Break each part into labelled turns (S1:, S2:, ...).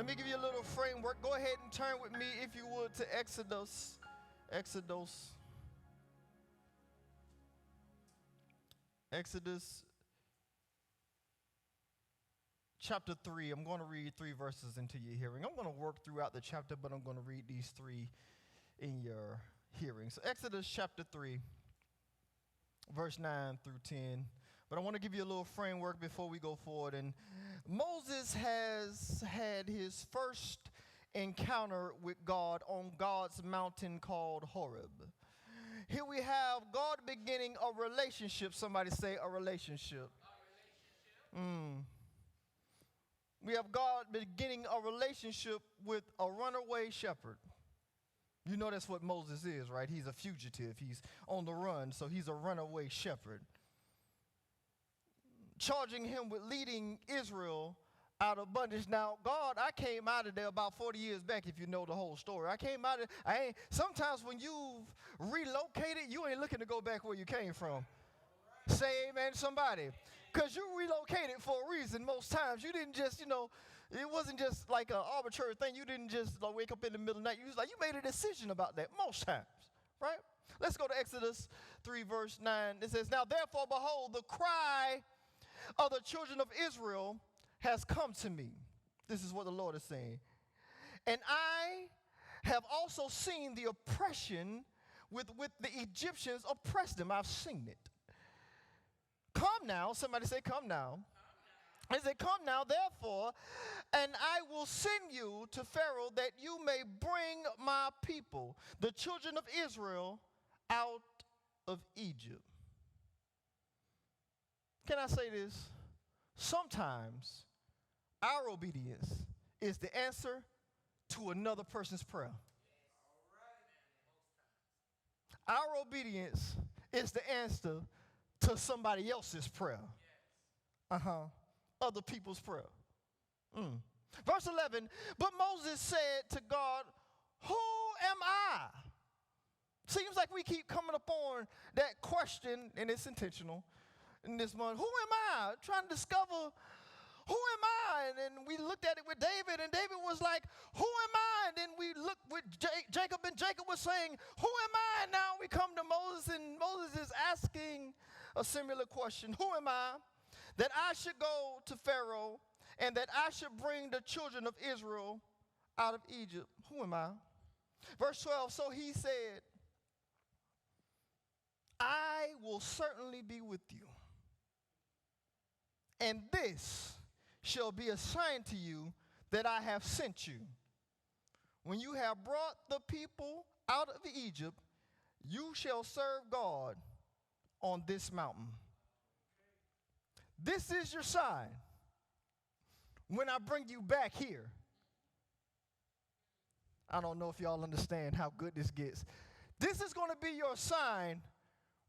S1: Let me give you a little framework. Go ahead and turn with me, if you would, to Exodus. Exodus chapter 3. I'm going to read 3 verses into your hearing. I'm going to work throughout the chapter, but I'm going to read these 3 in your hearing. So Exodus chapter 3, verse 9 through 10. But I want to give you a little framework before we go forward. And Moses has had his first encounter with God on God's mountain called Horeb. Here we have God beginning a relationship. Somebody say a relationship. We have God beginning a relationship with a runaway shepherd. You know that's what Moses is, right? He's a fugitive. He's on the run, so he's a runaway shepherd. Charging him with leading Israel out of bondage. Now, God, I came out of there about 40 years back, if you know the whole story. I came out of, sometimes when you've relocated, you ain't looking to go back where you came from. Say amen, somebody. Because you relocated for a reason most times. You didn't just, it wasn't just like an arbitrary thing. You didn't just wake up in the middle of the night. You made a decision about that most times, right? Let's go to Exodus 3, verse 9. It says, "Now therefore, behold, the cry of the children of Israel has come to me." This is what the Lord is saying. "And I have also seen the oppression with the Egyptians oppressed them." I've seen it. "Come now," somebody say, "Come now." He said, "Come now, therefore, and I will send you to Pharaoh that you may bring my people, the children of Israel, out of Egypt." Can I say this? Sometimes our obedience is the answer to another person's prayer. Our obedience is the answer to somebody else's prayer. Other people's prayer. Verse 11, "But Moses said to God, who am I?" Seems like we keep coming upon that question, and it's intentional in this month. Who am I? Trying to discover who am I? And then we looked at it with David, and David was like, who am I? And then we looked with Jacob, and Jacob was saying, who am I? And now we come to Moses, and Moses is asking a similar question. Who am I that I should go to Pharaoh and that I should bring the children of Israel out of Egypt? Who am I? Verse 12, "So he said, I will certainly be with you, and this shall be a sign to you that I have sent you. When you have brought the people out of Egypt, you shall serve God on this mountain. This is your sign when I bring you back here." I don't know if y'all understand how good this gets. This is going to be your sign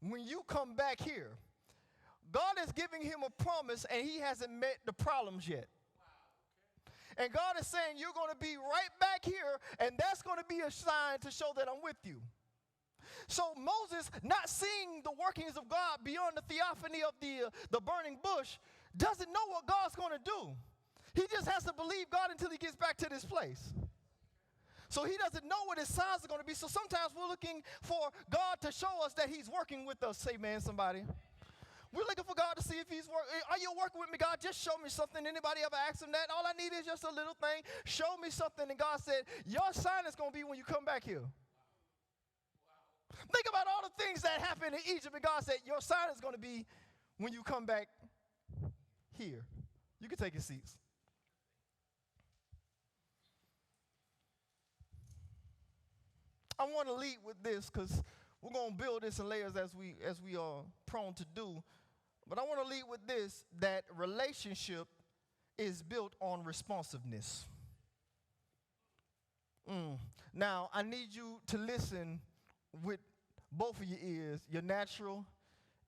S1: when you come back here. God is giving him a promise, and he hasn't met the problems yet. And God is saying, you're going to be right back here, and that's going to be a sign to show that I'm with you. So Moses, not seeing the workings of God beyond the theophany of the burning bush, doesn't know what God's going to do. He just has to believe God until he gets back to this place. So he doesn't know what his signs are going to be. So sometimes we're looking for God to show us that he's working with us. Say, man, somebody. We're looking for God to see if he's working. Are you working with me, God? Just show me something. Anybody ever asked him that? All I need is just a little thing. Show me something. And God said, your sign is going to be when you come back here. Think about all the things that happened in Egypt, and God said, your sign is going to be when you come back here. You can take your seats. I want to lead with this because we're going to build this in layers as we are prone to do. But I want to lead with this, that relationship is built on responsiveness. Now, I need you to listen with both of your ears, your natural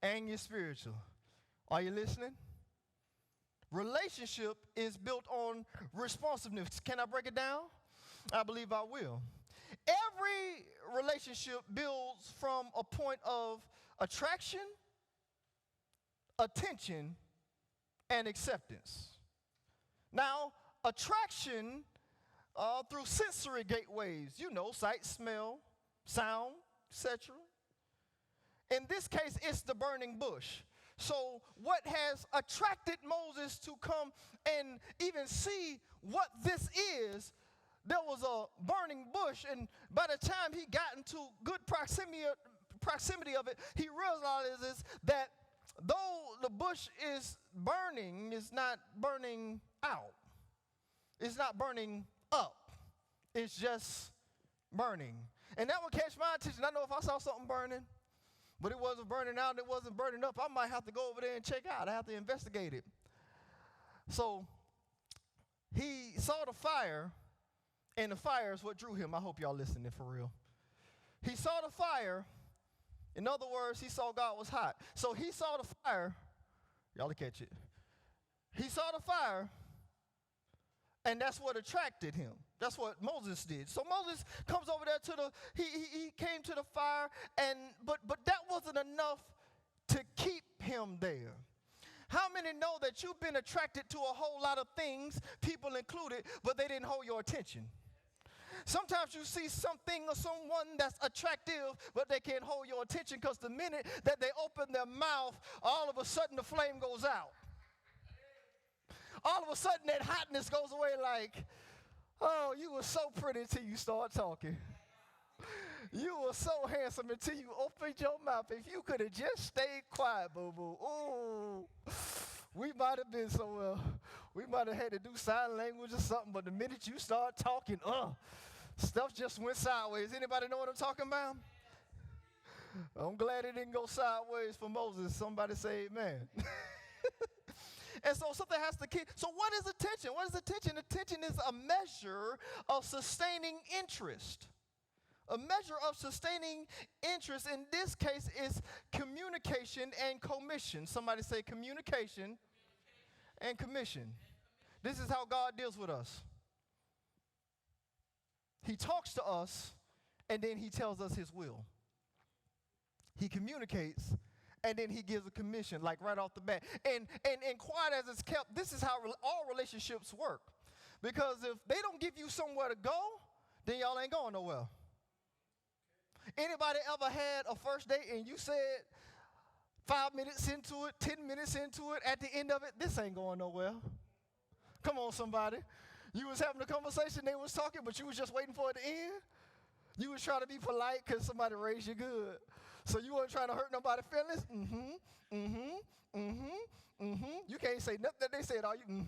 S1: and your spiritual. Are you listening? Relationship is built on responsiveness. Can I break it down? I believe I will. Every relationship builds from a point of attraction, attention, and acceptance. Now, attraction through sensory gateways, sight, smell, sound, etc. In this case, it's the burning bush. So what has attracted Moses to come and even see what this is, there was a burning bush, and by the time he got into good proximity of it, he realizes that though the bush is burning, it's not burning out. It's not burning up. It's just burning. And that would catch my attention. I know if I saw something burning, but it wasn't burning out, it wasn't burning up, I might have to go over there and check out. I have to investigate it. So he saw the fire, and the fire is what drew him. I hope y'all listening for real. He saw the fire. In other words, he saw God was hot. So he saw the fire. Y'all will catch it. He saw the fire, and that's what attracted him. That's what Moses did. So Moses comes over there to he came to the fire, but that wasn't enough to keep him there. How many know that you've been attracted to a whole lot of things, people included, but they didn't hold your attention? Sometimes you see something or someone that's attractive, but they can't hold your attention because the minute that they open their mouth, all of a sudden the flame goes out. All of a sudden that hotness goes away like, oh, you were so pretty until you start talking. You were so handsome until you opened your mouth. If you could have just stayed quiet, boo-boo. Ooh, we might have been we might have had to do sign language or something, but the minute you start talking, stuff just went sideways. Anybody know what I'm talking about? I'm glad it didn't go sideways for Moses. Somebody say amen. And so something has to keep. So what is attention? What is attention? Attention is a measure of sustaining interest. A measure of sustaining interest in this case is communication and commission. Somebody say communication and commission. This is how God deals with us. He talks to us, and then he tells us his will. He communicates, and then he gives a commission, like right off the bat. And quiet as it's kept, this is how all relationships work. Because if they don't give you somewhere to go, then y'all ain't going nowhere. Anybody ever had a first date and you said 5 minutes into it, 10 minutes into it, at the end of it, this ain't going nowhere? Come on, somebody. You was having a conversation, they was talking, but you was just waiting for it to end. You was trying to be polite because somebody raised you good. So you weren't trying to hurt nobody's feelings? You can't say nothing that they said, are you?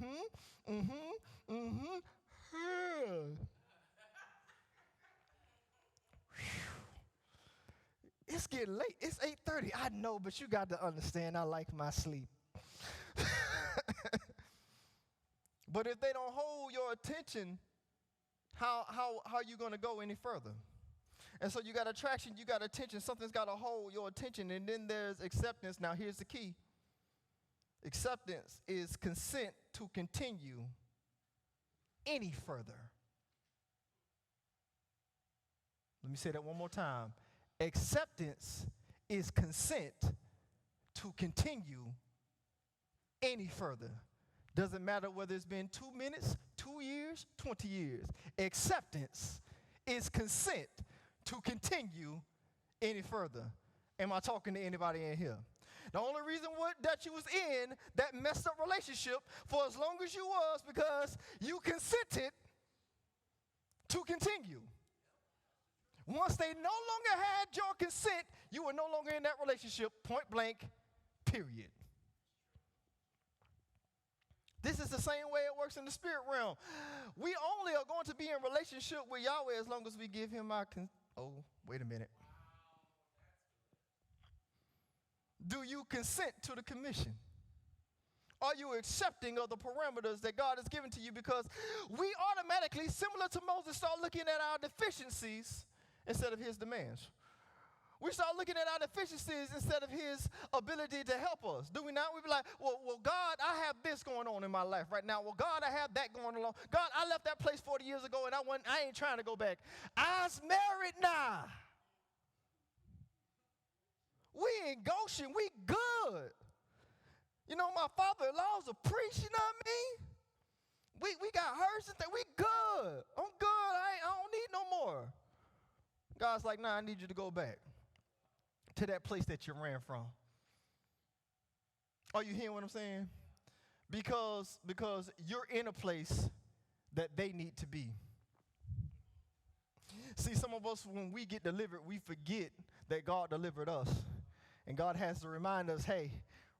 S1: It's getting late. It's 8:30. I know, but you got to understand I like my sleep. But if they don't hold your attention, how are you going to go any further? And so you got attraction, you got attention. Something's got to hold your attention. And then there's acceptance. Now here's the key. Acceptance is consent to continue any further. Let me say that one more time. Acceptance is consent to continue any further. Doesn't matter whether it's been 2 minutes, 2 years, 20 years. Acceptance is consent to continue any further. Am I talking to anybody in here? The only reason that you was in that messed up relationship for as long as you was because you consented to continue. Once they no longer had your consent, you were no longer in that relationship, point blank, period. This is the same way it works in the spirit realm. We only are going to be in relationship with Yahweh as long as we give him our wait a minute. Do you consent to the commission? Are you accepting of the parameters that God has given to you? Because we automatically, similar to Moses, start looking at our deficiencies instead of his demands. We start looking at our deficiencies instead of his ability to help us. Do we not? We be like, well, God, I have this going on in my life right now. Well, God, I have that going along. God, I left that place 40 years ago and I ain't trying to go back. I's married now. We in Goshen, we good. You know, my father-in-law's a priest, you know what I mean? We got herds and things. We good. I'm good. I don't need no more. God's like, nah, I need you to go back to that place that you ran from. Are you hearing what I'm saying? Because you're in a place that they need to be. See, some of us, when we get delivered, we forget that God delivered us. And God has to remind us, hey,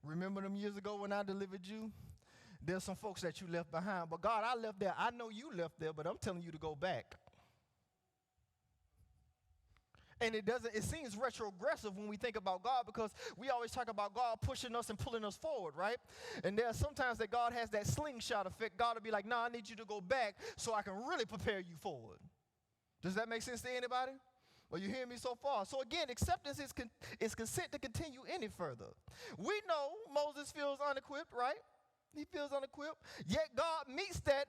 S1: remember them years ago when I delivered you? There's some folks that you left behind. But God, I left there. I know you left there, but I'm telling you to go back. And it seems retrogressive when we think about God, because we always talk about God pushing us and pulling us forward, right? And there are sometimes that God has that slingshot effect. God will be like, nah, I need you to go back so I can really prepare you forward. Does that make sense to anybody? Well, you hearing me so far? So again, acceptance is consent to continue any further. We know Moses feels unequipped, right? He feels unequipped. Yet God meets that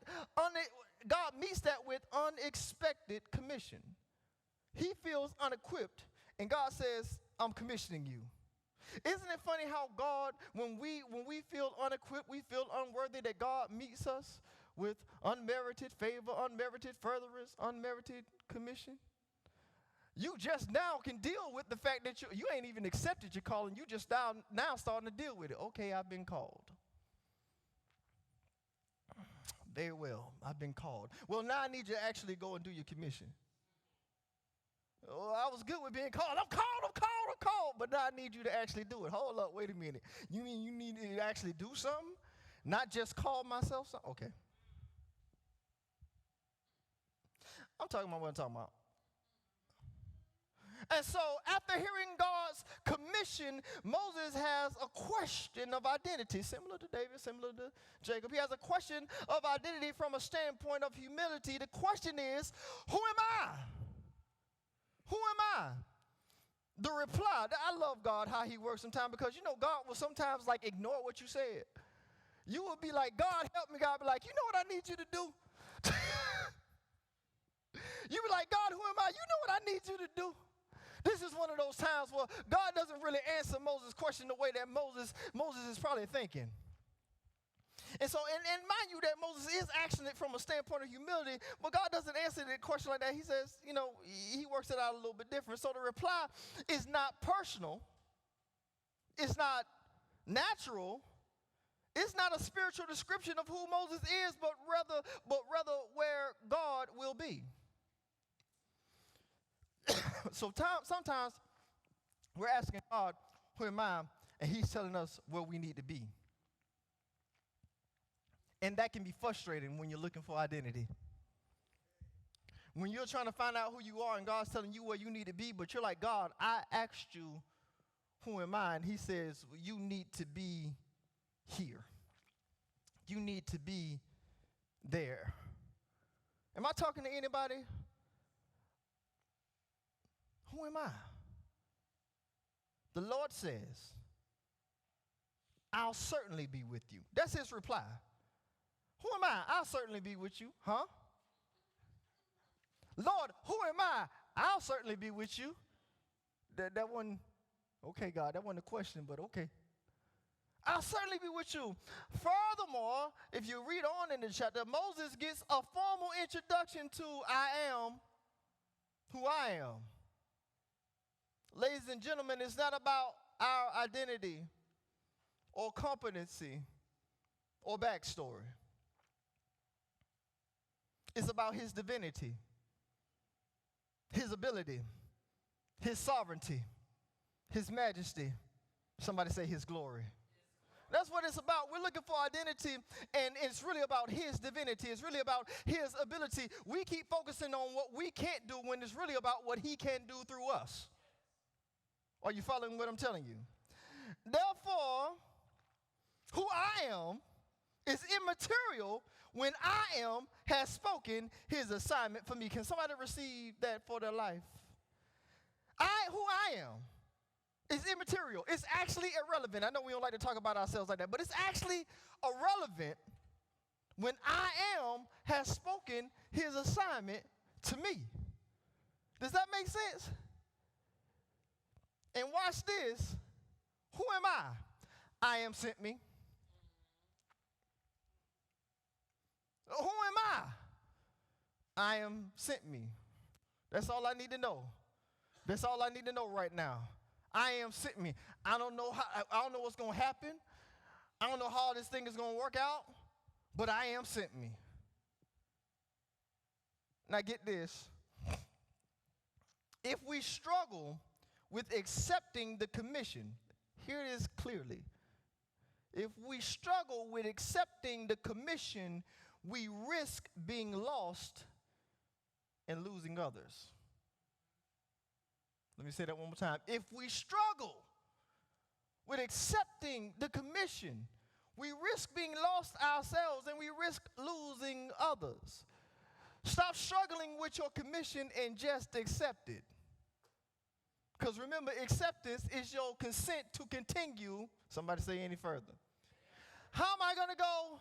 S1: with unexpected commission. He feels unequipped, and God says, I'm commissioning you. Isn't it funny how God, when we feel unequipped, we feel unworthy, that God meets us with unmerited favor, unmerited furtherance, unmerited commission? You just now can deal with the fact that you ain't even accepted your calling. You just now starting to deal with it. Okay, I've been called. Very well, I've been called. Well, now I need you to actually go and do your commission. Oh, I was good with being called. I'm called. But now I need you to actually do it. Hold up, wait a minute. You mean you need to actually do something? Not just call myself something? Okay. I'm talking about what I'm talking about. And so after hearing God's commission, Moses has a question of identity, similar to David, similar to Jacob. He has a question of identity from a standpoint of humility. The question is, who am I? Who am I? The reply, I love God, how he works sometimes, because, God will sometimes like ignore what you said. You will be like, God, help me. God will be like, you know what I need you to do? You be like, God, who am I? You know what I need you to do? This is one of those times where God doesn't really answer Moses' question the way that Moses is probably thinking. And so, and mind you that Moses is asking it from a standpoint of humility, but God doesn't answer the question like that. He says, he works it out a little bit different. So the reply is not personal. It's not natural. It's not a spiritual description of who Moses is, but rather where God will be. So sometimes we're asking God, who am I? And he's telling us where we need to be. And that can be frustrating when you're looking for identity. When you're trying to find out who you are and God's telling you where you need to be, but you're like, God, I asked you, who am I? And he says, you need to be here. You need to be there. Am I talking to anybody? Who am I? The Lord says, I'll certainly be with you. That's his reply. Who am I? I'll certainly be with you. Huh? Lord, who am I? I'll certainly be with you. That one, okay, God, that wasn't a question, but okay. I'll certainly be with you. Furthermore, if you read on in the chapter, Moses gets a formal introduction to I am who I am. Ladies and gentlemen, it's not about our identity or competency or backstory. It's about his divinity, his ability, his sovereignty, his majesty. Somebody say his glory. That's what it's about. We're looking for identity, and it's really about his divinity. It's really about his ability. We keep focusing on what we can't do when it's really about what he can do through us. Are you following what I'm telling you? Therefore, who I am is immaterial when I am has spoken his assignment for me. Can somebody receive that for their life? Who I am is immaterial. It's actually irrelevant. I know we don't like to talk about ourselves like that, but it's actually irrelevant when I am has spoken his assignment to me. Does that make sense? And watch this. Who am I? I am sent me. Who am I? I am sent me. That's all I need to know. That's all I need to know right now. I am sent me. I don't know what's going to happen. I don't know how this thing is going to work out, but I am sent me. Now get this. If we struggle with accepting the commission, here it is clearly. If we struggle with accepting the commission, we risk being lost and losing others. Let me say that one more time. If we struggle with accepting the commission, we risk being lost ourselves and we risk losing others. Stop struggling with your commission and just accept it. Because remember, acceptance is your consent to continue. Somebody say any further. How am I going to go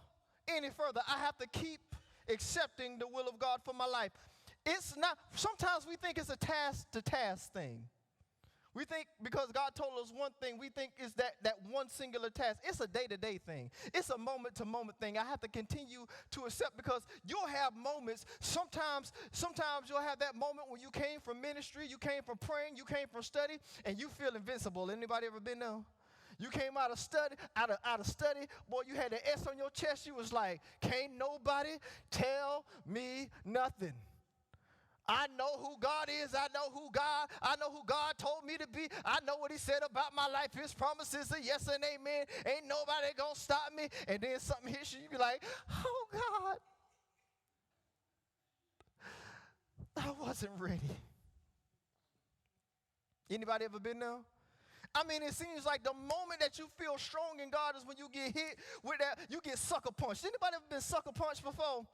S1: any further? I have to keep accepting the will of God for my life. It's not, sometimes we think it's a task-to-task thing. We think because God told us one thing, we think it's that one singular task. It's a day-to-day thing. It's a moment-to-moment thing. I have to continue to accept because you'll have moments. Sometimes you'll have that moment when you came from ministry, you came from praying, you came from study, and you feel invincible. Anybody ever been there? You came out of study, boy, you had an S on your chest. You was like, can't nobody tell me nothing. I know who God is. I know who God told me to be. I know what he said about my life. His promises are yes and amen. Ain't nobody gonna stop me. And then something hits you, you be like, oh God, I wasn't ready. Anybody ever been there? I mean, it seems like the moment that you feel strong in God is when you get hit with that, you get sucker punched. Anybody ever been sucker punched before?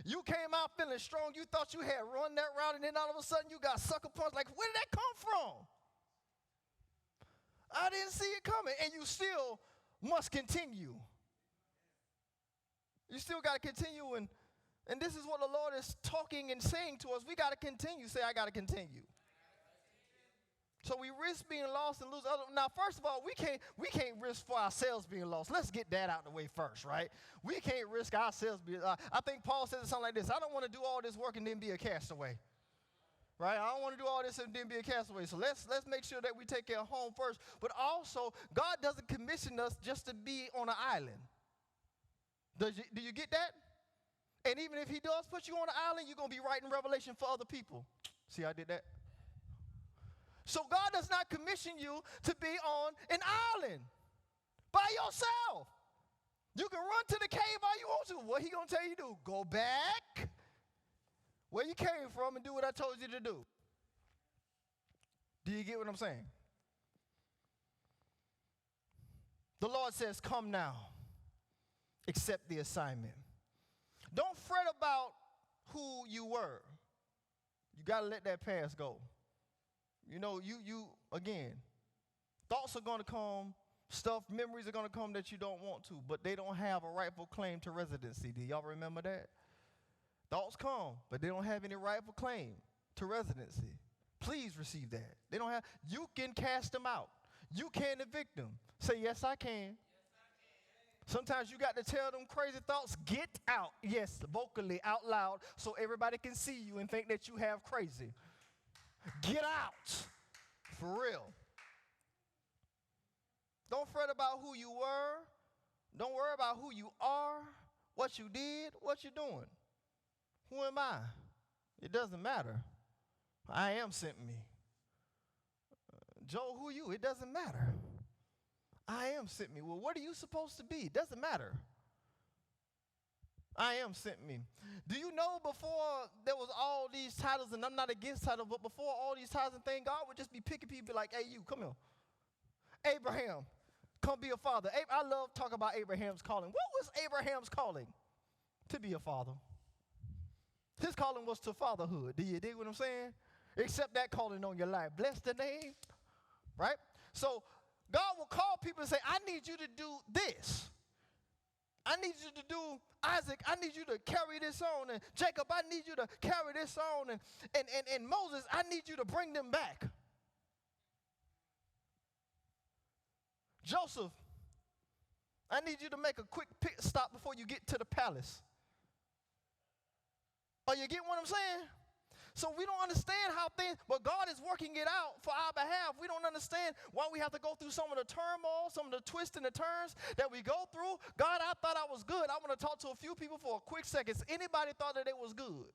S1: You came out feeling strong. You thought you had run that route, and then all of a sudden you got sucker punched. Like, where did that come from? I didn't see it coming. And you still must continue. You still got to continue. And this is what the Lord is talking and saying to us. We got to continue. Say, I got to continue. So we risk being lost and lose others. Now, first of all, we can't risk for ourselves being lost. Let's get that out of the way first, right? We can't risk ourselves being I think Paul says something like this. I don't want to do all this work and then be a castaway. Right? I don't want to do all this and then be a castaway. So let's make sure that we take care of home first. But also, God doesn't commission us just to be on an island. Do you get that? And even if he does put you on an island, you're going to be writing Revelation for other people. See how I did that? So God does not commission you to be on an island by yourself. You can run to the cave all you want to. What he going to tell you to do? Go back where you came from and do what I told you to do. Do you get what I'm saying? The Lord says, come now. Accept the assignment. Don't fret about who you were. You got to let that past go. You know, again, thoughts are going to come, memories are going to come that you don't want to, but they don't have a rightful claim to residency. Do y'all remember that? Thoughts come, but they don't have any rightful claim to residency. Please receive that. They don't have, you can cast them out. You can evict them. Say, yes, I can. Sometimes you got to tell them crazy thoughts, get out. Yes, vocally, out loud, so everybody can see you and think that you have crazy. Get out. For real. Don't fret about who you were. Don't worry about who you are, what you did, what you're doing. Who am I? It doesn't matter. I am sent me. Joe, who are you? It doesn't matter. I am sent me. Well, what are you supposed to be? It doesn't matter. I am sent me. Do you know before there was all these titles, and I'm not against titles, but before all these titles and things, God would just be picking people like, hey, you, come here. Abraham, come be a father. I love talking about Abraham's calling. What was Abraham's calling? To be a father. His calling was to fatherhood. Do you dig what I'm saying? Accept that calling on your life. Bless the name, right? So God will call people and say, I need you to do this. I need you to do, Isaac, I need you to carry this on. And Jacob, I need you to carry this on. And Moses, I need you to bring them back. Joseph, I need you to make a quick pit stop before you get to the palace. Are you getting what I'm saying? So we don't understand how things, but God is working it out for our behalf. We don't understand why we have to go through some of the turmoil, some of the twists and the turns that we go through. God, I thought I was good. I want to talk to a few people for a quick second. Anybody thought that it was good?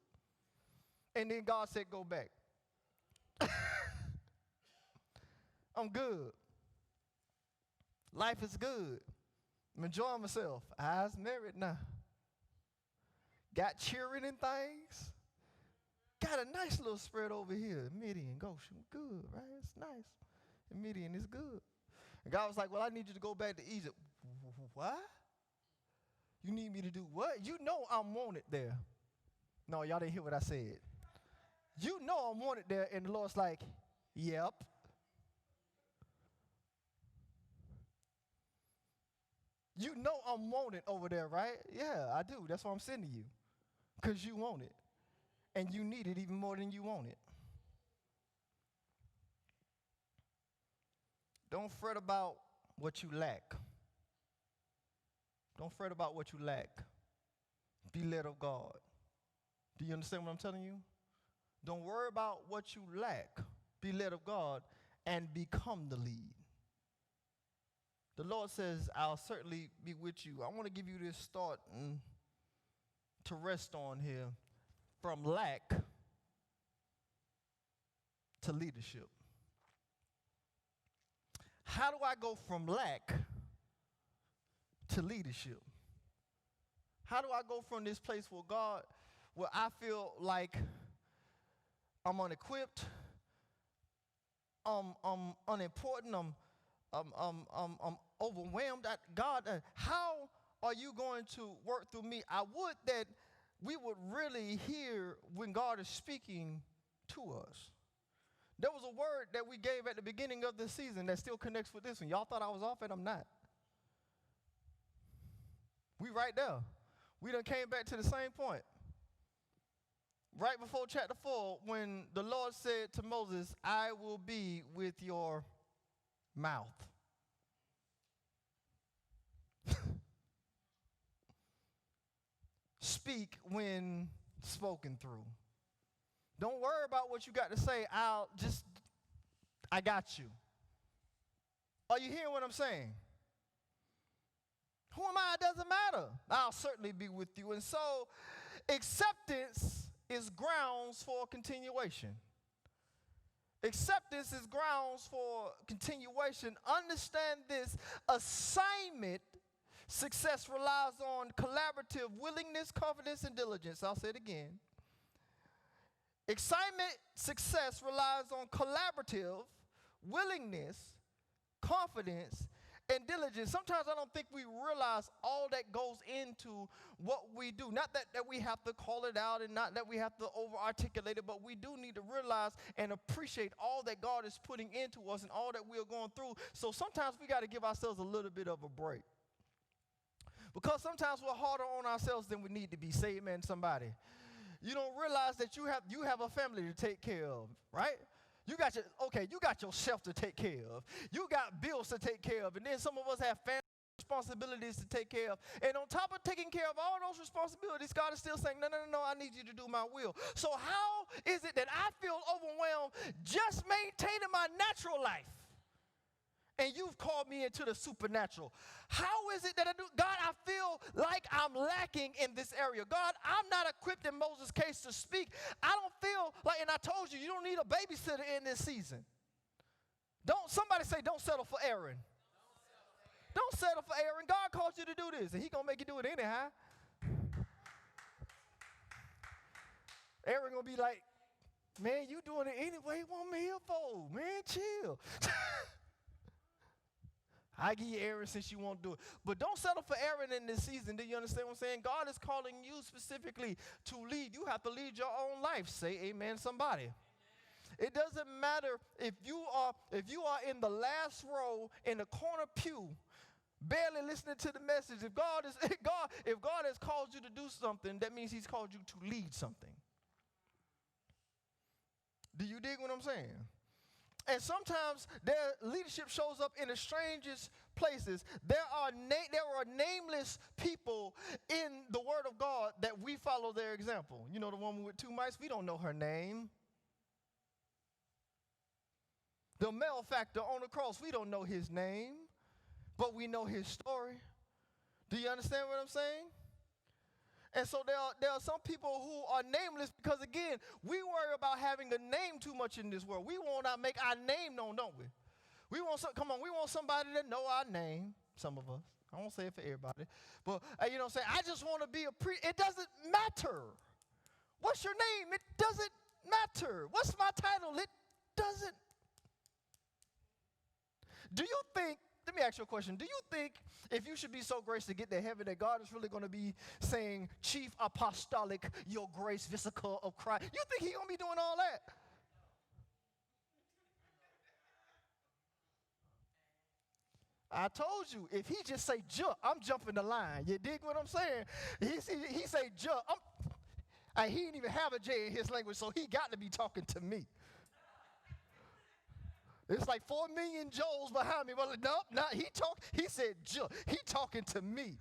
S1: And then God said, go back. I'm good. Life is good. I'm enjoying myself. Eyes married now. Got cheering and things. Got a nice little spread over here. Midian, Goshen, good, right? It's nice. And Midian is good. And God was like, well, I need you to go back to Egypt. What? You need me to do what? You know I'm wanted there. No, y'all didn't hear what I said. You know I'm wanted there, and the Lord's like, yep. You know I'm wanted over there, right? Yeah, I do. That's why I'm sending you. Because you want it. And you need it even more than you want it. Don't fret about what you lack. Don't fret about what you lack. Be led of God. Do you understand what I'm telling you? Don't worry about what you lack. Be led of God and become the lead. The Lord says, I'll certainly be with you. I want to give you this thought to rest on here. From lack to leadership. How do I go from lack to leadership? How do I go from this place where I feel like I'm unequipped, I'm unimportant, I'm overwhelmed? God, how are you going to work through me? I would that we would really hear when God is speaking to us. There was a word that we gave at the beginning of the season that still connects with this one. Y'all thought I was off, and I'm not. We right there. We done came back to the same point. Right before chapter 4, when the Lord said to Moses, I will be with your mouth. Speak when spoken through. Don't worry about what you got to say. I got you. Are you hearing what I'm saying? Who am I? It doesn't matter. I'll certainly be with you. And so acceptance is grounds for continuation. Acceptance is grounds for continuation. Understand this: assignment success relies on collaborative willingness, confidence, and diligence. I'll say it again. Assignment success relies on collaborative willingness, confidence, and diligence. Sometimes I don't think we realize all that goes into what we do. Not that we have to call it out, and not that we have to over-articulate it, but we do need to realize and appreciate all that God is putting into us and all that we are going through. So sometimes we got to give ourselves a little bit of a break. Because sometimes we're harder on ourselves than we need to be. Say amen, somebody. You don't realize that you have a family to take care of, right? You got yourself to take care of. You got bills to take care of. And then some of us have family responsibilities to take care of. And on top of taking care of all those responsibilities, God is still saying, no, I need you to do my will. So how is it that I feel overwhelmed just maintaining my natural life? And you've called me into the supernatural. How is it that I do? God, I feel like I'm lacking in this area. God, I'm not equipped in Moses' case to speak. I don't feel like, and I told you, you don't need a babysitter in this season. Somebody say, don't settle for Aaron. Don't settle for Aaron. God called you to do this, and he's going to make you do it anyhow. Aaron going to be like, man, you doing it anyway. What me here for? Man, chill. I give you Aaron since you won't do it. But don't settle for Aaron in this season. Do you understand what I'm saying? God is calling you specifically to lead. You have to lead your own life. Say amen, somebody. Amen. It doesn't matter if you are in the last row in the corner pew, barely listening to the message. If God has called you to do something, that means he's called you to lead something. Do you dig what I'm saying? And sometimes their leadership shows up in the strangest places. There are nameless people in the Word of God that we follow their example. You know the woman with 2 mice? We don't know her name. The malefactor on the cross, we don't know his name, but we know his story. Do you understand what I'm saying? And so there are some people who are nameless because, again, we worry about having a name too much in this world. We want to make our name known, don't we? We want somebody to know our name, some of us. I won't say it for everybody. But, you know what I'm saying? I just want to be a priest. It doesn't matter. What's your name? It doesn't matter. What's my title? It doesn't. Do you think, let me ask you a question. Do you think if you should be so grace to get to heaven that God is really going to be saying, Chief Apostolic, your grace, Visical of Christ? You think he's going to be doing all that? I told you, if he just say jump, I'm jumping the line. You dig what I'm saying? He say jump. He didn't even have a J in his language, so he got to be talking to me. It's like 4 million Joels behind me. Well, no, he said jump. He talking to me.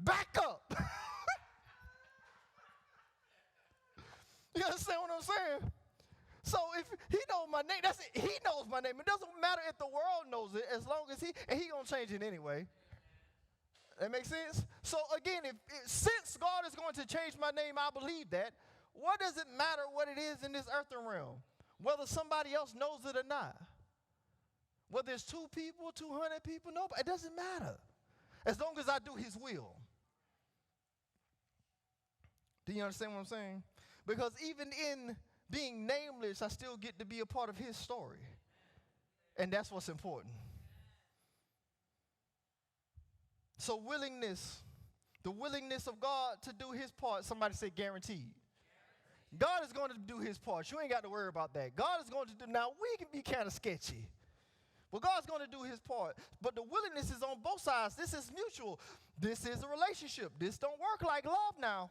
S1: Back up. You understand what I'm saying? So if he knows my name, that's it. He knows my name. It doesn't matter if the world knows it, as long as he gonna change it anyway. That makes sense? So again, since God is going to change my name, I believe that. What does it matter what it is in this earthen realm? Whether somebody else knows it or not. Whether it's 2 people, 200 people, nobody, it doesn't matter. As long as I do his will. Do you understand what I'm saying? Because even in being nameless, I still get to be a part of his story. And that's what's important. So the willingness of God to do his part, somebody say guaranteed. God is going to do his part. You ain't got to worry about that. God is going to do, now we can be kind of sketchy, but God's going to do his part. But the willingness is on both sides. This is mutual. This is a relationship. This don't work like love now.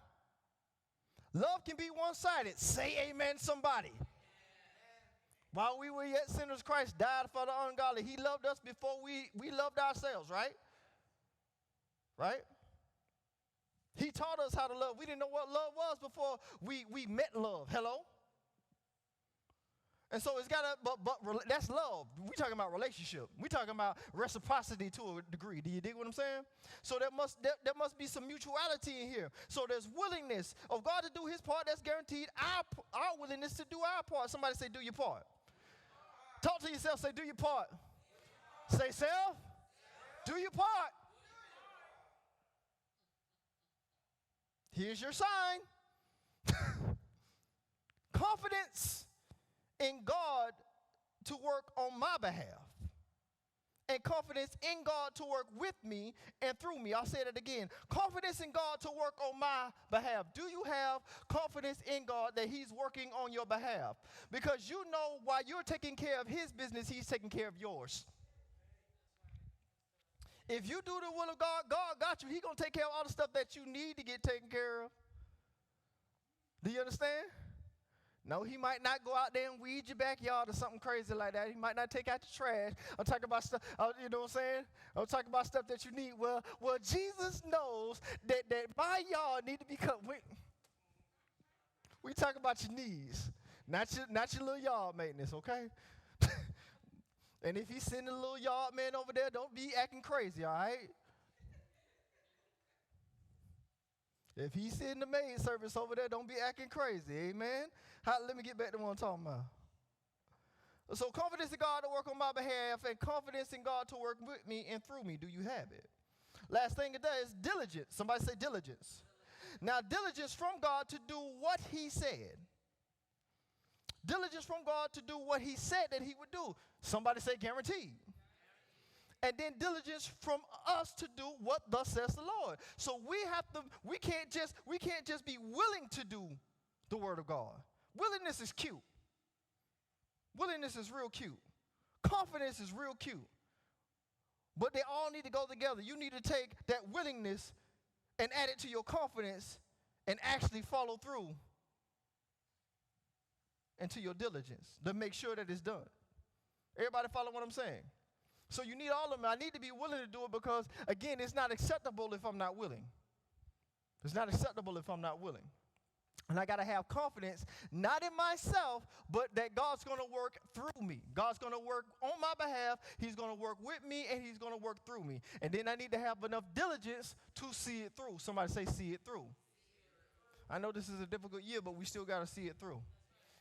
S1: Love can be one-sided. Say amen, somebody. While we were yet sinners, Christ died for the ungodly. He loved us before we loved ourselves, right? Right? He taught us how to love. We didn't know what love was before we met love. Hello? And so it's got to, but that's love. We're talking about relationship. We're talking about reciprocity to a degree. Do you dig what I'm saying? So there must be some mutuality in here. So there's willingness of God to do his part. That's guaranteed. Our willingness to do our part. Somebody say, do your part. Talk to yourself. Say, do your part. Say, self, do your part. Here's your sign. Confidence in God to work on my behalf. And confidence in God to work with me and through me. I'll say that again. Confidence in God to work on my behalf. Do you have confidence in God that he's working on your behalf? Because you know while you're taking care of his business, he's taking care of yours. If you do the will of God, God got you. He's going to take care of all the stuff that you need to get taken care of. Do you understand? No, he might not go out there and weed your backyard or something crazy like that. He might not take out the trash. I'm talking about stuff, you know what I'm saying? I'm talking about stuff that you need. Well, Jesus knows that my yard need to be cut. We talk about your needs, not your little yard maintenance, okay? And if he's sending a little yard man over there, don't be acting crazy, all right? If he's sending the maid service over there, don't be acting crazy, amen? Let me get back to what I'm talking about. So confidence in God to work on my behalf and confidence in God to work with me and through me. Do you have it? Last thing it does is diligence. Somebody say diligence. Now, diligence from God to do what he said. Diligence from God to do what he said that he would do. Somebody say guaranteed. And then diligence from us to do what thus says the Lord. So we can't just be willing to do the word of God. Willingness is cute. Willingness is real cute. Confidence is real cute. But they all need to go together. You need to take that willingness and add it to your confidence and actually follow through and to your diligence to make sure that it's done. Everybody follow what I'm saying? So you need all of them. I need to be willing to do it because, again, it's not acceptable if I'm not willing. It's not acceptable if I'm not willing. And I got to have confidence, not in myself, but that God's going to work through me. God's going to work on my behalf. He's going to work with me, and he's going to work through me. And then I need to have enough diligence to see it through. Somebody say, see it through. I know this is a difficult year, but we still got to see it through.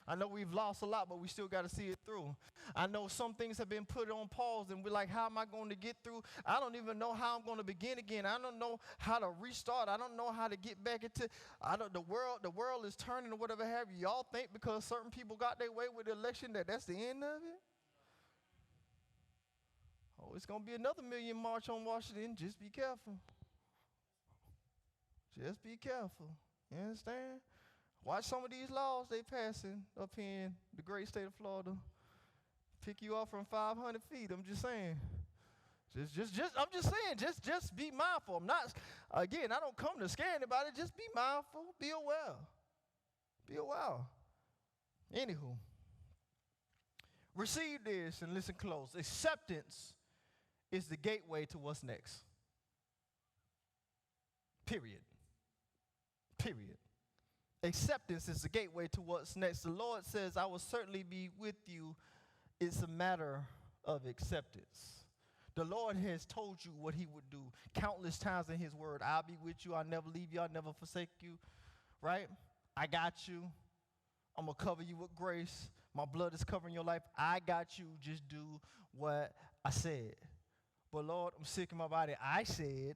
S1: I know we've lost a lot, but we still got to see it through. I know some things have been put on pause, and we're like, how am I going to get through? I don't even know how I'm going to begin again. I don't know how to restart. I don't know how to get back into. The world is turning or whatever have you. Y'all think because certain people got their way with the election that's the end of it? Oh, it's going to be another million march on Washington. Just be careful. Just be careful. You understand? Watch some of these laws they passing up here in the great state of Florida. Pick you up from 500 feet. I'm just saying. I'm just saying, just be mindful. I'm not, again, I don't come to scare anybody. Just be mindful. Be aware. Be aware. Anywho, receive this and listen close. Acceptance is the gateway to what's next. Period. Period. Acceptance is the gateway to what's next. The Lord says, I will certainly be with you. It's a matter of acceptance. The Lord has told you what he would do countless times in his word. I'll be with you. I'll never leave you. I'll never forsake you. Right? I got you. I'm going to cover you with grace. My blood is covering your life. I got you. Just do what I said. But Lord, I'm sick in my body. I said,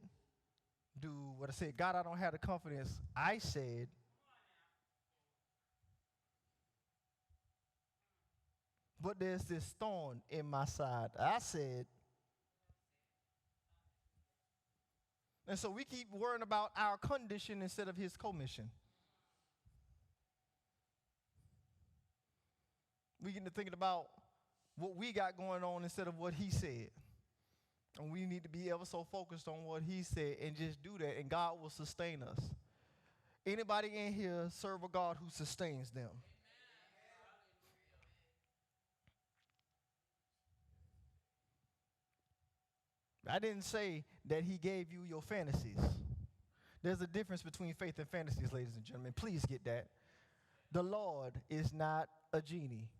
S1: do what I said. God, I don't have the confidence. I said, but there's this thorn in my side. I said. And so we keep worrying about our condition instead of his commission. We get to thinking about what we got going on instead of what he said. And we need to be ever so focused on what he said and just do that, and God will sustain us. Anybody in here serve a God who sustains them? I didn't say that he gave you your fantasies. There's a difference between faith and fantasies, ladies and gentlemen. Please get that. The Lord is not a genie.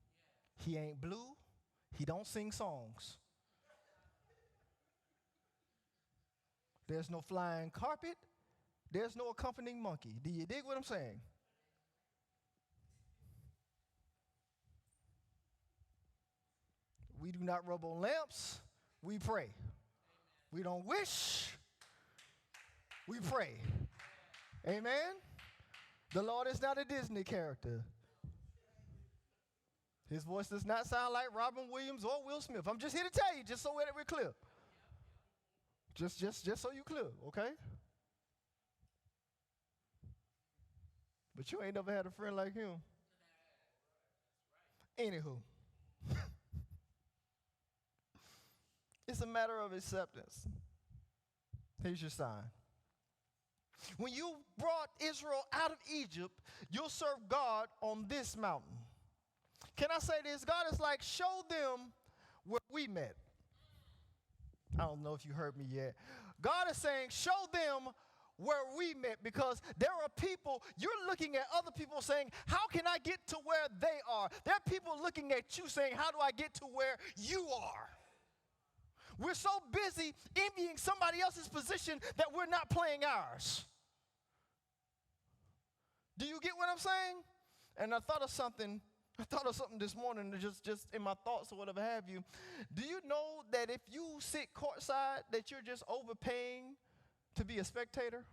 S1: He ain't blue. He don't sing songs. There's no flying carpet. There's no accompanying monkey. Do you dig what I'm saying? We do not rub on lamps. We pray. We don't wish, we pray. Amen? The Lord is not a Disney character. His voice does not sound like Robin Williams or Will Smith. I'm just here to tell you, just so that we're clear. Just so you're clear, okay? But you ain't never had a friend like him. Anywho. It's a matter of acceptance. Here's your sign. When you brought Israel out of Egypt, you'll serve God on this mountain. Can I say this? God is like, show them where we met. I don't know if you heard me yet. God is saying, show them where we met, because there are people, you're looking at other people saying, how can I get to where they are? There are people looking at you saying, how do I get to where you are? We're so busy envying somebody else's position that we're not playing ours. Do you get what I'm saying? And I thought of something this morning, just in my thoughts or whatever have you. Do you know that if you sit courtside, that you're just overpaying to be a spectator?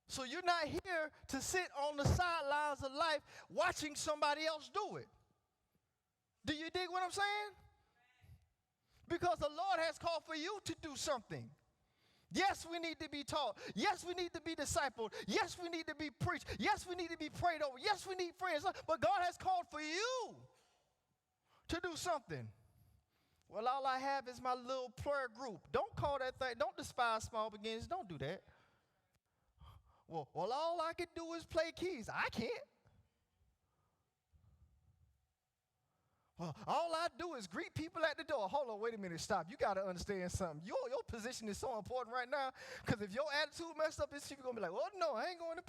S1: So you're not here to sit on the sidelines of life watching somebody else do it. Do you dig what I'm saying? Because the Lord has called for you to do something. Yes, we need to be taught. Yes, we need to be discipled. Yes, we need to be preached. Yes, we need to be prayed over. Yes, we need friends. But God has called for you to do something. Well, all I have is my little prayer group. Don't call that thing, don't despise small beginnings. Don't do that. Well, all I can do is play keys. I can't. Well, all I do is greet people at the door. Hold on, wait a minute, stop. You got to understand something. Your position is so important right now, because if your attitude messed up, it's people going to be like, well, no, I ain't going to.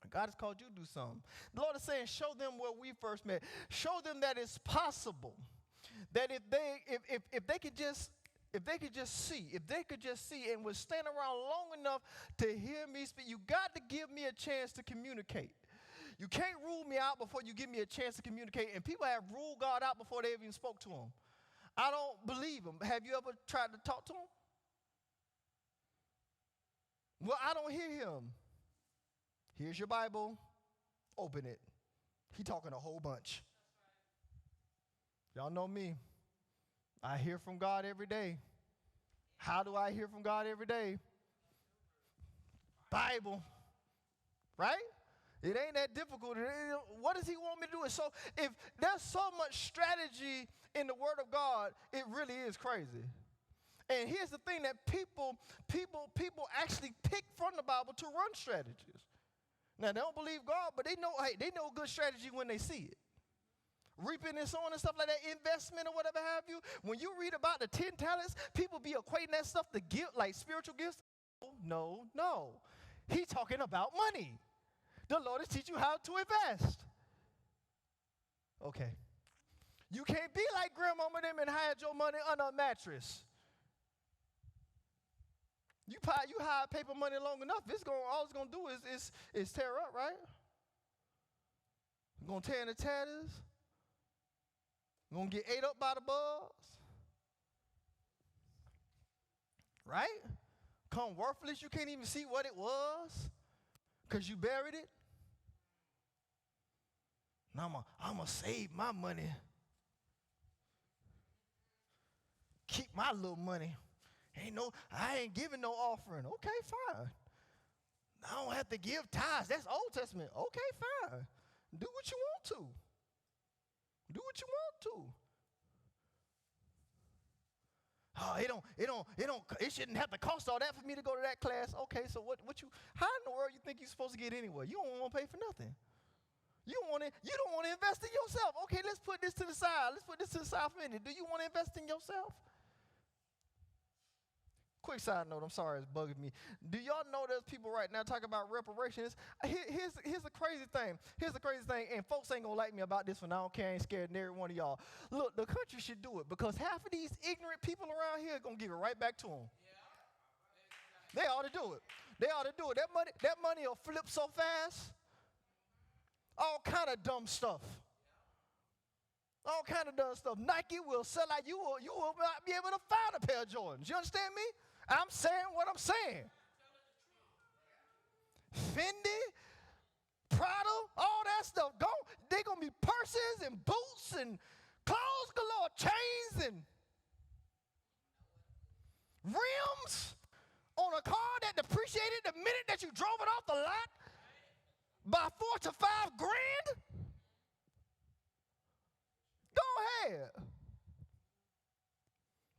S1: God has called you to do something. The Lord is saying, show them where we first met. Show them that it's possible. That if they could just see and would stand around long enough to hear me speak, you got to give me a chance to communicate. You can't rule me out before you give me a chance to communicate. And people have ruled God out before they even spoke to him. I don't believe him. Have you ever tried to talk to him? Well, I don't hear him. Here's your Bible. Open it. He talking a whole bunch. Y'all know me. I hear from God every day. How do I hear from God every day? Bible. Right? It ain't that difficult. What does he want me to do? And so if there's so much strategy in the Word of God, it really is crazy. And here's the thing, that people actually pick from the Bible to run strategies. Now, they don't believe God, but they know good strategy when they see it. Reaping and sowing and stuff like that, investment or whatever have you. When you read about the 10 talents, people be equating that stuff to gift, like spiritual gifts. No. He's talking about money. The Lord is teaching you how to invest. Okay. You can't be like grandmama and them and hide your money under a mattress. You hide paper money long enough, all it's gonna do is tear up, right? It's gonna tear in the tatters. Gonna get ate up by the bugs. Right? Come worthless, you can't even see what it was because you buried it. Now I'm gonna save my money. Keep my little money. I ain't giving no offering. Okay, fine. I don't have to give tithes. That's Old Testament. Okay, fine. Do what you want to. Do what you want to. It shouldn't have to cost all that for me to go to that class. Okay, so how in the world you think you're supposed to get anyway? You don't want to pay for nothing. You don't want to invest in yourself. Okay, let's put this to the side. Let's put this to the side for a minute. Do you want to invest in yourself? Quick side note, I'm sorry, it's bugging me. Do y'all know there's people right now talking about reparations? Here's the crazy thing. And folks ain't going to like me about this one. I don't care. I ain't scared of every one of y'all. Look, the country should do it because half of these ignorant people around here are going to give it right back to them. Yeah. They ought to do it. That money will flip so fast. All kind of dumb stuff. Nike will sell out. You will not be able to find a pair of Jordans. You understand me? I'm saying what I'm saying. Fendi, Prada, all that stuff. They're going to be purses and boots and clothes galore, chains and rims on a car that depreciated the minute that you drove it off the lot by $4 to $5 grand. Go ahead.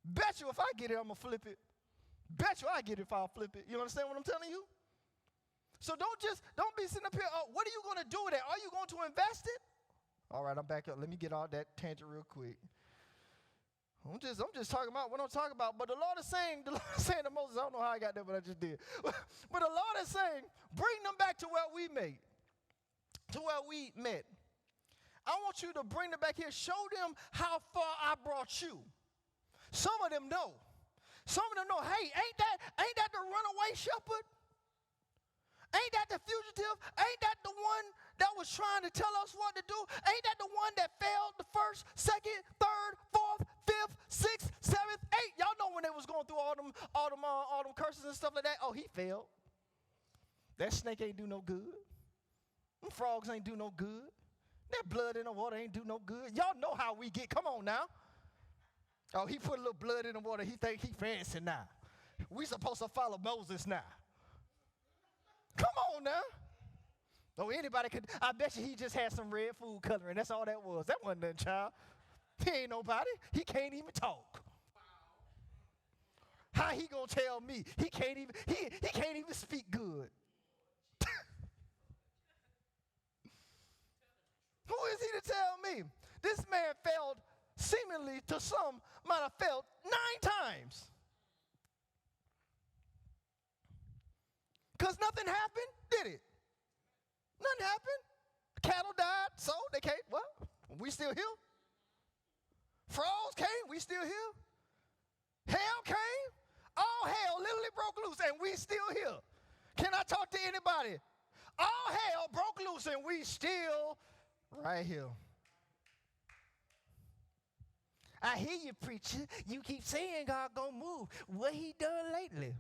S1: Bet you if I get it, I'm going to flip it. Bet you I get it if I'll flip it. You understand what I'm telling you? So don't be sitting up here, what are you going to do with it? Are you going to invest it? All right, I'm back up. Let me get all that tangent real quick. I'm just talking about what I'm talking about. But the Lord is saying to Moses, I don't know how I got there, but I just did. But the Lord is saying, bring them back to where we met. I want you to bring them back here. Show them how far I brought you. Some of them know. Hey, ain't that the runaway shepherd? Ain't that the fugitive? Ain't that the one that was trying to tell us what to do? Ain't that the one that failed the first, second, third, fourth, fifth, sixth, seventh, eighth? Y'all know when they was going through all them curses and stuff like that. Oh, he failed. That snake ain't do no good. Them frogs ain't do no good. That blood in the water ain't do no good. Y'all know how we get. Come on now. Oh, he put a little blood in the water. He think he fancy now. We supposed to follow Moses now. Come on now. Oh, anybody could. I bet you he just had some red food coloring. That's all that was. That wasn't nothing, child. He ain't nobody. He can't even talk. How he gonna tell me? He can't even. He can't even speak good. Who is he to tell me? This man failed, seemingly to some, might have failed 9 times. Because nothing happened, did it? Nothing happened. Cattle died, so they came. Well, we still here. Frogs came, we still here. Hell came. All hell literally broke loose, and we still here. Can I talk to anybody? All hell broke loose, and we still right here. I hear you, preacher. You keep saying God gonna move. What he done lately?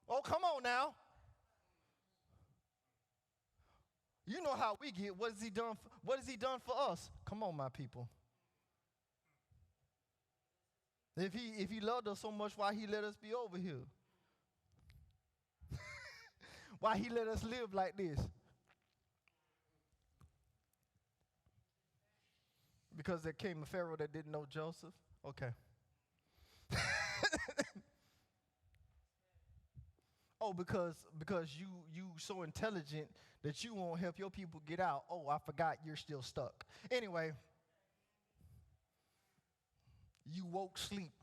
S1: Oh, come on now. You know how we get. What has he done? What has he done for us? Come on, my people. If he loved us so much, why he let us be over here? Why he let us live like this? Because there came a Pharaoh that didn't know Joseph? Okay. Oh, because you so intelligent that you won't help your people get out. Oh, I forgot you're still stuck. Anyway, you woke sleep.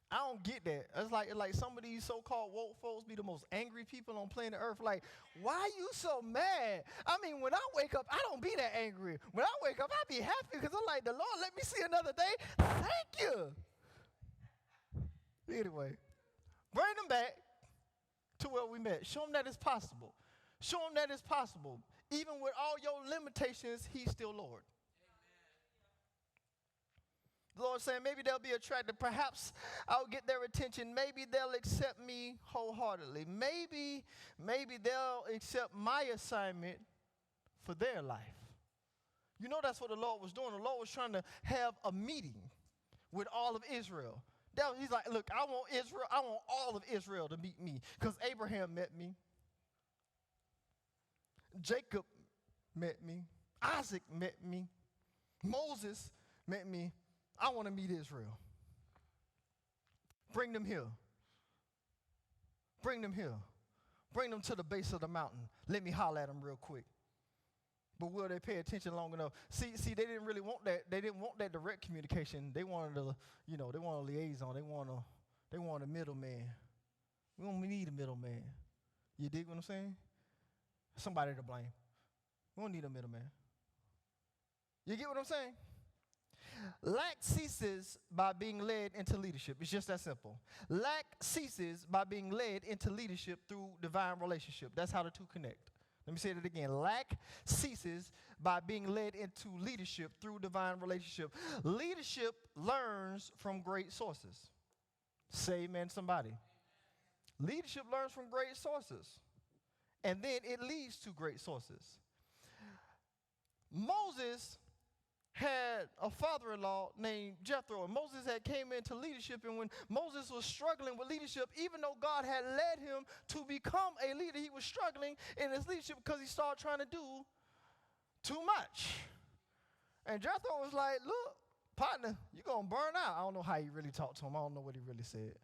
S1: I don't get that. It's like some of these so-called woke folks be the most angry people on planet Earth. Like, why you so mad? I mean, when I wake up, I don't be that angry. When I wake up, I be happy because I'm like, the Lord let me see another day. Thank you. Anyway, bring them back to where we met. Show them that it's possible. Show them that it's possible. Even with all your limitations, he's still Lord. The Lord saying maybe they'll be attracted. Perhaps I'll get their attention. Maybe they'll accept me wholeheartedly. Maybe they'll accept my assignment for their life. You know that's what the Lord was doing. The Lord was trying to have a meeting with all of Israel. He's like, look, I want Israel. I want all of Israel to meet me because Abraham met me. Jacob met me. Isaac met me. Moses met me. I want to meet Israel. Bring them here. Bring them here. Bring them to the base of the mountain. Let me holler at them real quick. But will they pay attention long enough? See, they didn't really want that. They didn't want that direct communication. They wanted they want a liaison. They want a middleman. We don't need a middleman. You dig what I'm saying? Somebody to blame. We don't need a middleman. You get what I'm saying? Lack ceases by being led into leadership. It's just that simple. Lack ceases by being led into leadership through divine relationship. That's how the two connect. Let me say that again. Lack ceases by being led into leadership through divine relationship. Leadership learns from great sources. Say amen, somebody. Leadership learns from great sources. And then it leads to great sources. Moses had a father-in-law named Jethro, and Moses had came into leadership, and when Moses was struggling with leadership, even though God had led him to become a leader, he was struggling in his leadership because he started trying to do too much. And Jethro was like, look, partner, you're going to burn out. I don't know how he really talked to him. I don't know what he really said.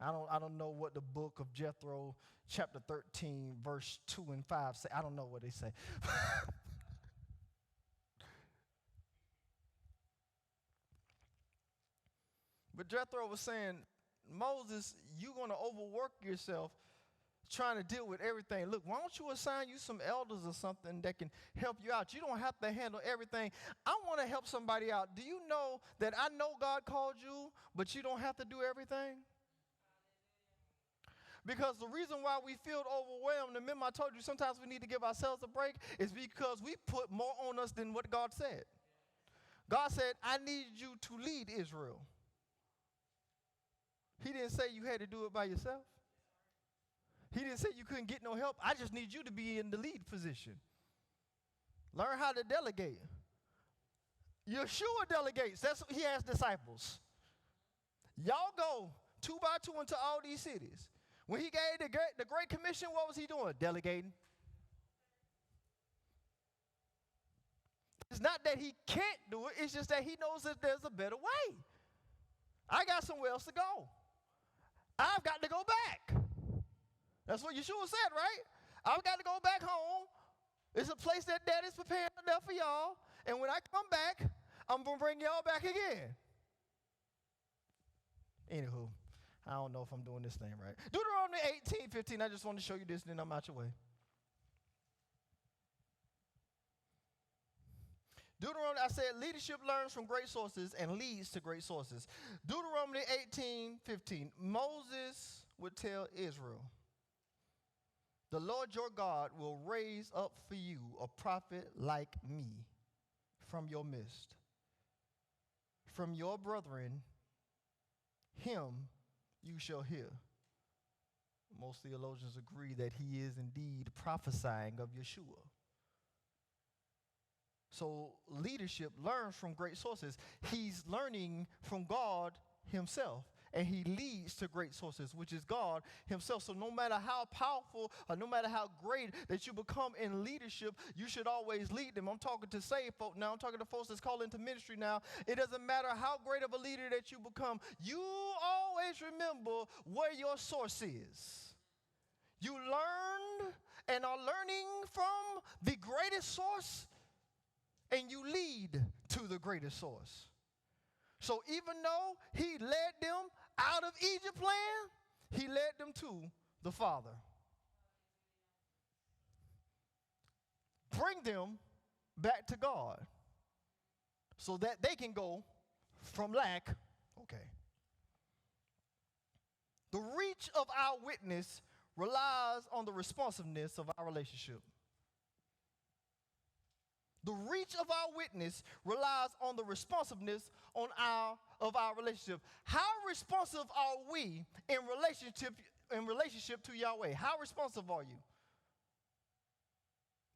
S1: I don't know what the book of Jethro, chapter 13, verse 2 and 5 say. I don't know what they say. But Jethro was saying, Moses, you're going to overwork yourself trying to deal with everything. Look, why don't you assign you some elders or something that can help you out? You don't have to handle everything. I want to help somebody out. Do you know that I know God called you, but you don't have to do everything? Because the reason why we feel overwhelmed, and remember I told you sometimes we need to give ourselves a break, is because we put more on us than what God said. God said, I need you to lead Israel. He didn't say you had to do it by yourself. He didn't say you couldn't get no help. I just need you to be in the lead position. Learn how to delegate. Yeshua delegates. He has disciples. Y'all go 2 by 2 into all these cities. When he gave the Great Commission, what was he doing? Delegating. It's not that he can't do it. It's just that he knows that there's a better way. I got somewhere else to go. I've got to go back. That's what Yeshua said, right? I've got to go back home. It's a place that Daddy's prepared enough for y'all. And when I come back, I'm going to bring y'all back again. Anywho, I don't know if I'm doing this thing right. Deuteronomy 18:15. I just want to show you this, and then I'm out your way. Deuteronomy, I said leadership learns from great sources and leads to great sources. Deuteronomy 18:15. Moses would tell Israel, the Lord your God will raise up for you a prophet like me from your midst. From your brethren, him you shall hear. Most theologians agree that he is indeed prophesying of Yeshua. So leadership learns from great sources. He's learning from God himself. And he leads to great sources, which is God himself. So no matter how powerful or no matter how great that you become in leadership, you should always lead them. I'm talking to saved folk now. I'm talking to folks that's called into ministry now. It doesn't matter how great of a leader that you become. You always remember where your source is. You learned and are learning from the greatest source, and you lead to the greatest source. So even though he led them out of Egypt land, he led them to the Father. Bring them back to God so that they can go from lack. Okay. The reach of our witness relies on the responsiveness of our relationship. The reach of our witness relies on the responsiveness of our relationship. How responsive are we in relationship to Yahweh? How responsive are you?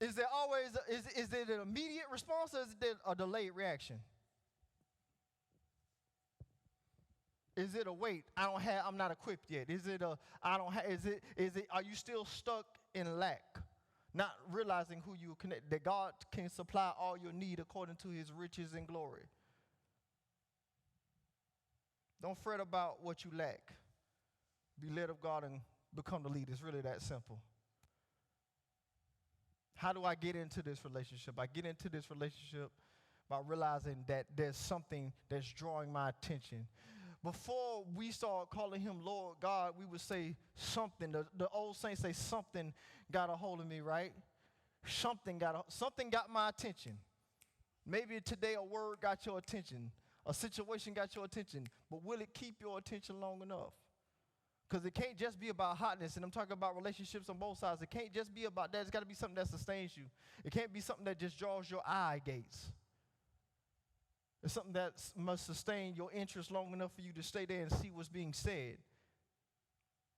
S1: Is there always is it an immediate response or is it a delayed reaction? Is it a wait? I'm not equipped yet. Is it a I don't have is it are you still stuck in lack? Not realizing who you connect, that God can supply all your need according to his riches and glory. Don't fret about what you lack. Be led of God and become the leader. It's really that simple. How do I get into this relationship? I get into this relationship by realizing that there's something that's drawing my attention. Before we start calling him Lord God, we would say something. The old saints say something got a hold of me, right? Something got my attention. Maybe today a word got your attention. A situation got your attention. But will it keep your attention long enough? Because it can't just be about hotness, and I'm talking about relationships on both sides. It can't just be about that. It's got to be something that sustains you. It can't be something that just draws your eye gates. It's something that must sustain your interest long enough for you to stay there and see what's being said.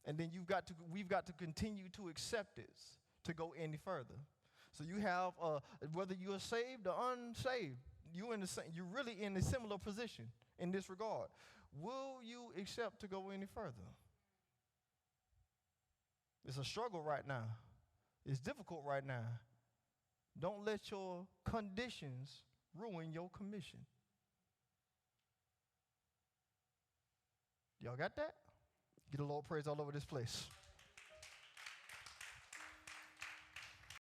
S1: And then we've got to continue to accept this to go any further. So you have, whether you are saved or unsaved, you're really in a similar position in this regard. Will you accept to go any further? It's a struggle right now. It's difficult right now. Don't let your conditions ruin your commission. Y'all got that? Get a Lord praise all over this place.